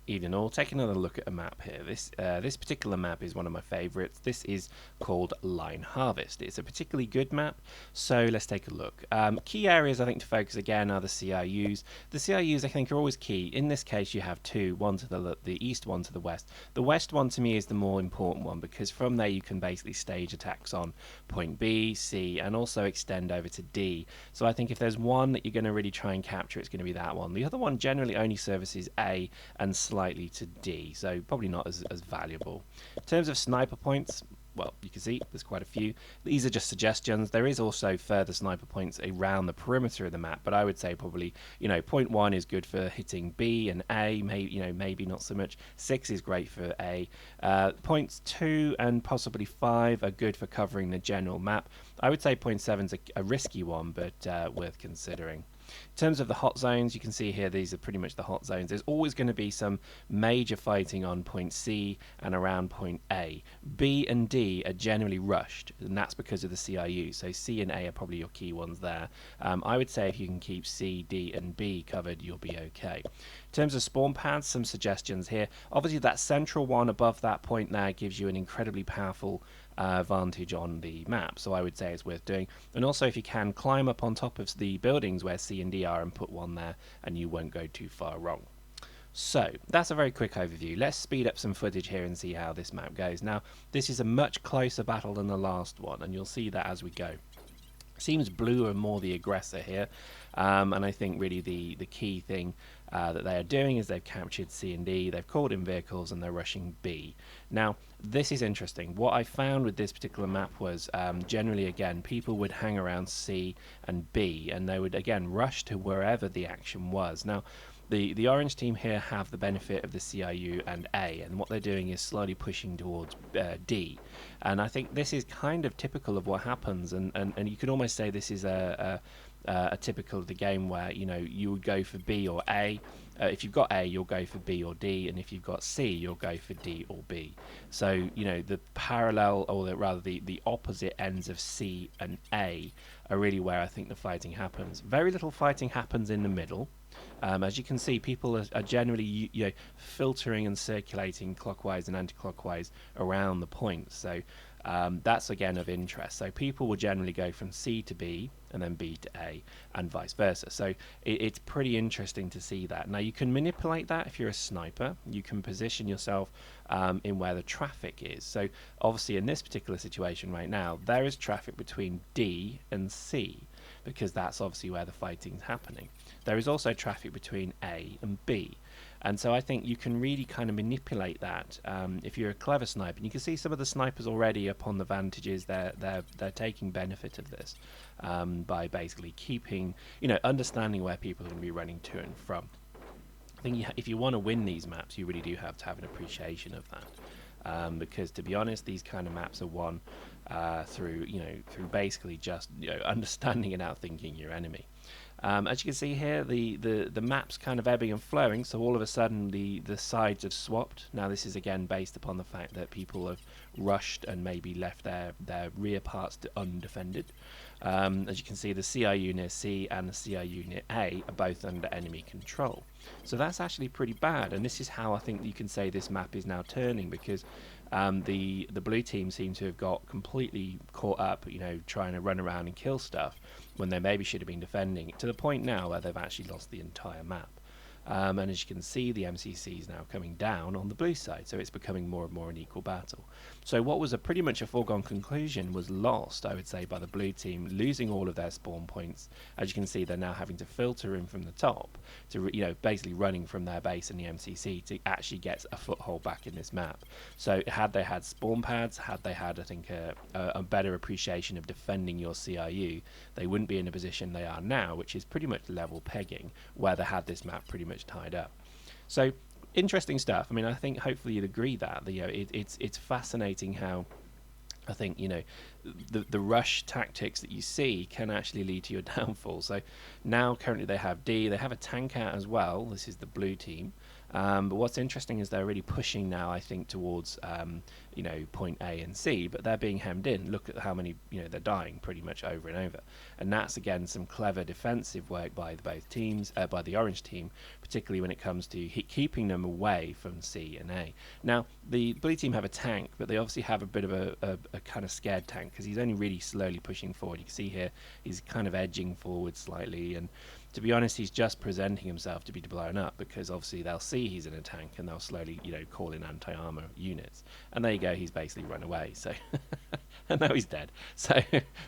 Evening all. Take another look at a map here. This particular map is one of my favourites. This is called Line Harvest. It's a particularly good map, so let's take a look. Key areas I think to focus again are the CIUs. The CIUs I think are always key. In this case you have two, one to the east, one to the west. The west one to me is the more important one because from there you can basically stage attacks on point B, C, and also extend over to D. So I think if there's one that you're going to really try and capture, it's going to be that one. The other one generally only services A and slightly to D, so probably not as valuable. In terms of sniper points, well, you can see there's quite a few. These are just suggestions. There is also further sniper points around the perimeter of the map, but I would say probably, point 1 is good for hitting B and A, maybe not so much. 6 is great for A. Points 2 and possibly 5 are good for covering the general map. I would say point 7 is a risky one, but worth considering. In terms of the hot zones, you can see here these are pretty much the hot zones. There's always going to be some major fighting on point C and around point A. B and D are generally rushed, and that's because of the CIU. So C and A are probably your key ones there. I would say if you can keep C, D, and B covered, you'll be okay. In terms of spawn pads, some suggestions here. Obviously, that central one above that point there gives you an incredibly powerful advantage on the map, so I would say it's worth doing. And also if you can, climb up on top of the buildings where C and D are and put one there, and you won't go too far wrong. So that's a very quick overview. Let's speed up some footage here and see how this map goes. Now this is a much closer battle than the last one, and you'll see that as we go. Seems blue are more the aggressor here, and I think really the key thing that they are doing is they've captured C and D, they've called in vehicles, and they're rushing B. Now this is interesting. What I found with this particular map was generally again people would hang around C and B, and they would again rush to wherever the action was. Now the orange team here have the benefit of the CIU and A, and what they're doing is slowly pushing towards D, and I think this is kind of typical of what happens, and you could almost say this is a typical of the game where you would go for B or A. If you've got A, you'll go for B or D, and if you've got C, you'll go for D or B. So the parallel, or rather the opposite ends of C and A are really where I think the fighting happens. Very little fighting happens in the middle. As you can see, people are generally filtering and circulating clockwise and anti-clockwise around the points. So that's again of interest. So people will generally go from C to B and then B to A and vice versa. So it's pretty interesting to see that. Now you can manipulate that if you're a sniper. You can position yourself in where the traffic is. So obviously in this particular situation right now, there is traffic between D and C, because that's obviously where the fighting's happening. There is also traffic between A and B, and so I think you can really kind of manipulate that if you're a clever sniper. And you can see some of the snipers already up on the vantages. They're taking benefit of this by basically keeping, understanding where people are going to be running to and from. I think if you want to win these maps, you really do have to have an appreciation of that, because to be honest, these kind of maps are won through basically just understanding and outthinking your enemy. As you can see here, the map's kind of ebbing and flowing, so all of a sudden the sides have swapped. Now this is again based upon the fact that people have rushed and maybe left their rear parts undefended. As you can see, the CIU near C and the CIU near A are both under enemy control. So that's actually pretty bad, and this is how I think you can say this map is now turning, because the blue team seem to have got completely caught up, trying to run around and kill stuff when they maybe should have been defending, to the point now where they've actually lost the entire map. And as you can see, the MCC is now coming down on the blue side, so it's becoming more and more an equal battle. So what was pretty much a foregone conclusion was lost, I would say, by the blue team, losing all of their spawn points. As you can see, they're now having to filter in from the top to, basically running from their base in the MCC to actually get a foothold back in this map. So had they had spawn pads, had they had, I think, a better appreciation of defending your CIU, they wouldn't be in a position they are now, which is pretty much level pegging, where they had this map pretty much tied up. So interesting stuff. I mean, I think hopefully you'd agree that it's fascinating how I think the rush tactics that you see can actually lead to your downfall. So now currently they have D, they have a tank out as well. This is the blue team. But what's interesting is they're really pushing now, I think, towards point A and C, but they're being hemmed in. Look at how many, they're dying pretty much over and over. And that's again some clever defensive work by both teams, by the orange team, particularly when it comes to keeping them away from C and A. Now, the blue team have a tank, but they obviously have a bit of a kind of scared tank, because he's only really slowly pushing forward. You can see here he's kind of edging forward slightly, and to be honest, he's just presenting himself to be blown up, because obviously they'll see he's in a tank and they'll slowly, call in anti-armor units. And there you go, he's basically run away. So, and now he's dead. So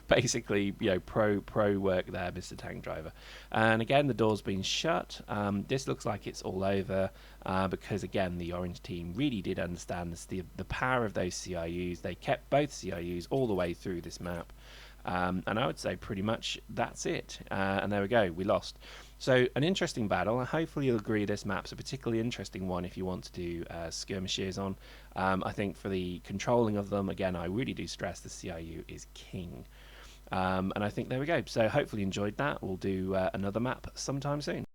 basically, pro work there, Mr. Tank Driver. And again, the door's been shut. This looks like it's all over, because again, the orange team really did understand the power of those CIUs. They kept both CIUs all the way through this map. And I would say pretty much that's it. And there we go, we lost. So an interesting battle. Hopefully you'll agree this map's a particularly interesting one if you want to do skirmishes on. I think for the controlling of them, again, I really do stress the CIU is king. And I think there we go. So hopefully you enjoyed that. We'll do another map sometime soon.